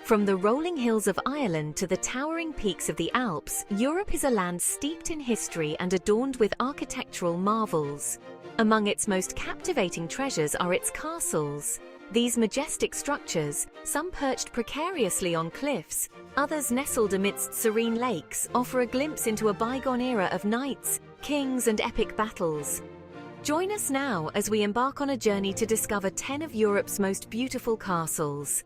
From the rolling hills of Ireland to the towering peaks of the Alps, Europe is a land steeped in history and adorned with architectural marvels. Among its most captivating treasures are its castles. These majestic structures, some perched precariously on cliffs, others nestled amidst serene lakes, offer a glimpse into a bygone era of knights, kings, and epic battles. Join us now as we embark on a journey to discover 10 of Europe's most beautiful castles.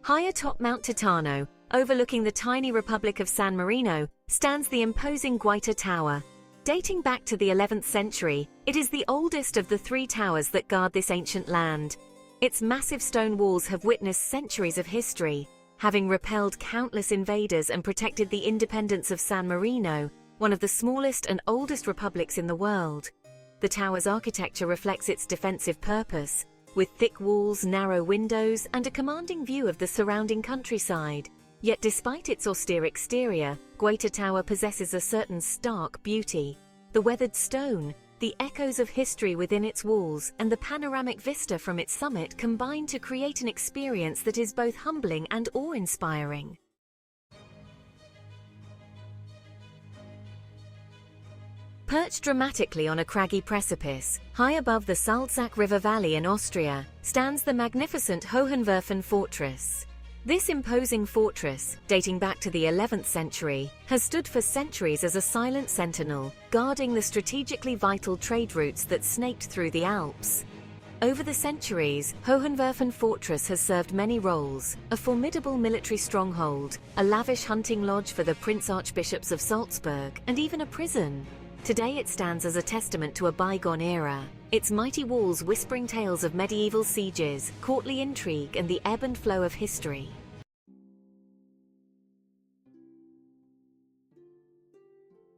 High atop Mount Titano, overlooking the tiny Republic of San Marino, stands the imposing Guaita Tower. Dating back to the 11th century, it is the oldest of the three towers that guard this ancient land. Its massive stone walls have witnessed centuries of history, having repelled countless invaders and protected the independence of San Marino, one of the smallest and oldest republics in the world. The tower's architecture reflects its defensive purpose, with thick walls, narrow windows, and a commanding view of the surrounding countryside. Yet despite its austere exterior, Guaita Tower possesses a certain stark beauty. The weathered stone, the echoes of history within its walls, and the panoramic vista from its summit combine to create an experience that is both humbling and awe-inspiring. Perched dramatically on a craggy precipice, high above the Salzach River Valley in Austria, stands the magnificent Hohenwerfen Fortress. This imposing fortress, dating back to the 11th century, has stood for centuries as a silent sentinel, guarding the strategically vital trade routes that snaked through the Alps. Over the centuries, Hohenwerfen Fortress has served many roles: a formidable military stronghold, a lavish hunting lodge for the Prince Archbishops of Salzburg, and even a prison. Today it stands as a testament to a bygone era, its mighty walls whispering tales of medieval sieges, courtly intrigue, and the ebb and flow of history.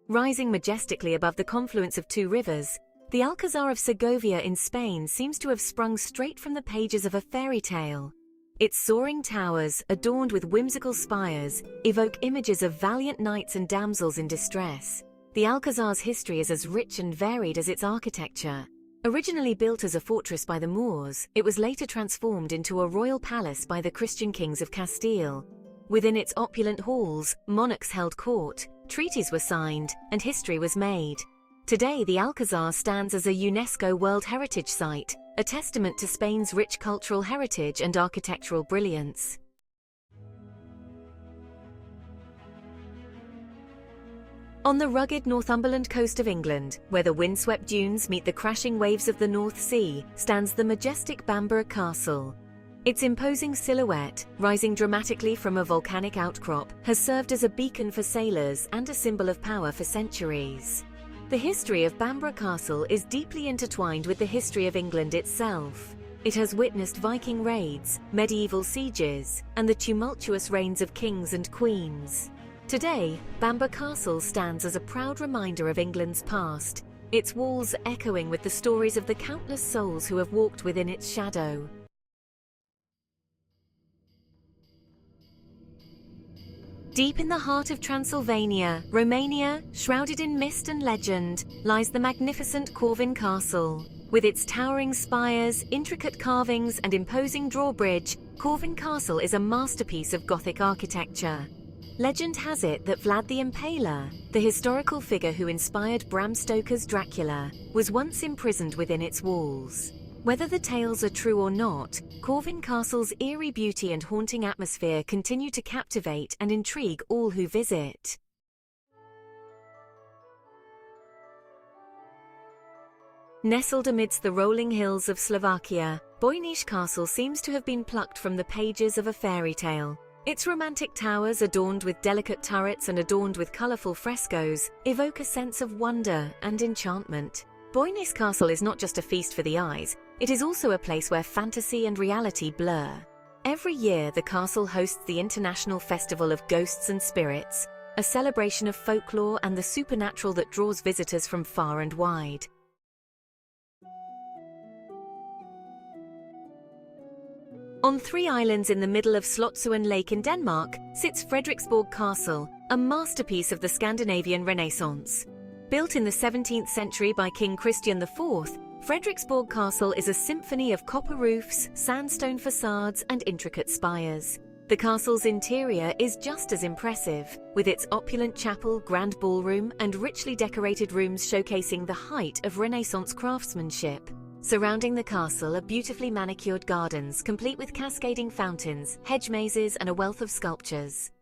Rising majestically above the confluence of two rivers, the Alcazar of Segovia in Spain seems to have sprung straight from the pages of a fairy tale. Its soaring towers, adorned with whimsical spires, evoke images of valiant knights and damsels in distress. The Alcazar's history is as rich and varied as its architecture. Originally built as a fortress by the Moors, it was later transformed into a royal palace by the Christian kings of Castile. Within its opulent halls, monarchs held court, treaties were signed, and history was made. Today, the Alcazar stands as a UNESCO World Heritage Site, a testament to Spain's rich cultural heritage and architectural brilliance. On the rugged Northumberland coast of England, where the windswept dunes meet the crashing waves of the North Sea, stands the majestic Bamborough Castle. Its imposing silhouette, rising dramatically from a volcanic outcrop, has served as a beacon for sailors and a symbol of power for centuries. The history of Bamborough Castle is deeply intertwined with the history of England itself. It has witnessed Viking raids, medieval sieges, and the tumultuous reigns of kings and queens. Today, Bamborough Castle stands as a proud reminder of England's past, its walls echoing with the stories of the countless souls who have walked within its shadow. Deep in the heart of Transylvania, Romania, shrouded in mist and legend, lies the magnificent Corvin Castle. With its towering spires, intricate carvings, and imposing drawbridge, Corvin Castle is a masterpiece of Gothic architecture. Legend has it that Vlad the Impaler, the historical figure who inspired Bram Stoker's Dracula, was once imprisoned within its walls. Whether the tales are true or not, Corvin Castle's eerie beauty and haunting atmosphere continue to captivate and intrigue all who visit. Nestled amidst the rolling hills of Slovakia, Bojniš Castle seems to have been plucked from the pages of a fairy tale. Its romantic towers, adorned with delicate turrets and adorned with colourful frescoes, evoke a sense of wonder and enchantment. Bojniš Castle is not just a feast for the eyes, it is also a place where fantasy and reality blur. Every year, the castle hosts the International Festival of Ghosts and Spirits, a celebration of folklore and the supernatural that draws visitors from far and wide. On 3 islands in the middle of Slottsuen Lake in Denmark sits Frederiksborg Castle, a masterpiece of the Scandinavian Renaissance. Built in the 17th century by King Christian IV, Frederiksborg Castle is a symphony of copper roofs, sandstone facades, and intricate spires. The castle's interior is just as impressive, with its opulent chapel, grand ballroom, and richly decorated rooms showcasing the height of Renaissance craftsmanship. Surrounding the castle are beautifully manicured gardens, complete with cascading fountains, hedge mazes, and a wealth of sculptures.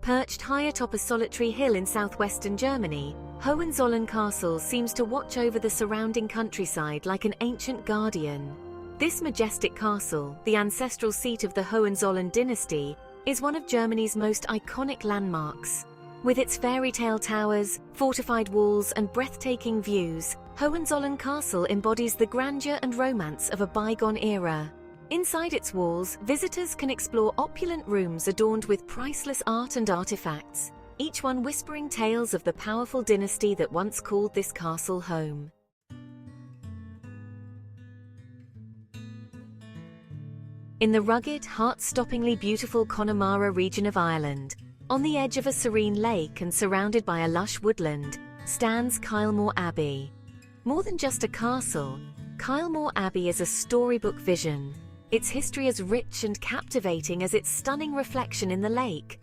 Perched high atop a solitary hill in southwestern Germany, Hohenzollern Castle seems to watch over the surrounding countryside like an ancient guardian. This majestic castle, the ancestral seat of the Hohenzollern dynasty, is one of Germany's most iconic landmarks. With its fairy tale towers, fortified walls, and breathtaking views, Hohenzollern Castle embodies the grandeur and romance of a bygone era. Inside its walls, visitors can explore opulent rooms adorned with priceless art and artifacts, each one whispering tales of the powerful dynasty that once called this castle home. In the rugged, heart-stoppingly beautiful Connemara region of Ireland, on the edge of a serene lake and surrounded by a lush woodland, stands Kylemore Abbey. More than just a castle, Kylemore Abbey is a storybook vision. Its history as rich and captivating as its stunning reflection in the lake.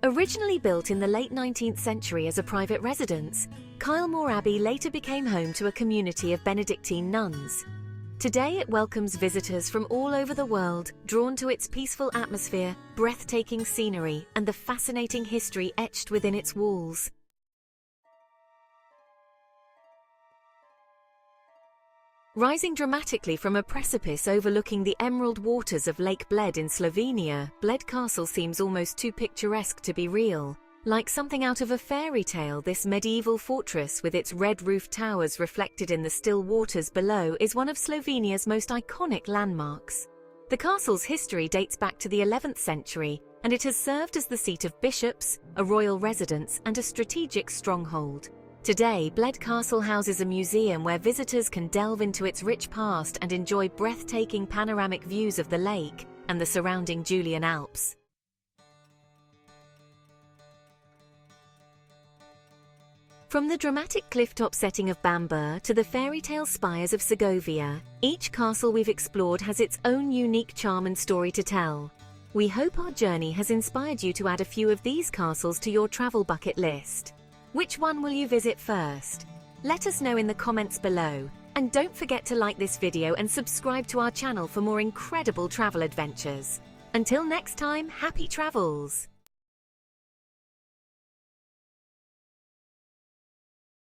Originally built in the late 19th century as a private residence, Kylemore Abbey later became home to a community of Benedictine nuns. Today it welcomes visitors from all over the world, drawn to its peaceful atmosphere, breathtaking scenery, and the fascinating history etched within its walls. Rising dramatically from a precipice overlooking the emerald waters of Lake Bled in Slovenia, Bled Castle seems almost too picturesque to be real. Like something out of a fairy tale, this medieval fortress with its red-roofed towers reflected in the still waters below is one of Slovenia's most iconic landmarks. The castle's history dates back to the 11th century, and it has served as the seat of bishops, a royal residence, and a strategic stronghold. Today, Bled Castle houses a museum where visitors can delve into its rich past and enjoy breathtaking panoramic views of the lake and the surrounding Julian Alps. From the dramatic clifftop setting of Bamberg to the fairy tale spires of Segovia, each castle we've explored has its own unique charm and story to tell. We hope our journey has inspired you to add a few of these castles to your travel bucket list. Which one will you visit first? Let us know in the comments below. And don't forget to like this video and subscribe to our channel for more incredible travel adventures. Until next time, happy travels!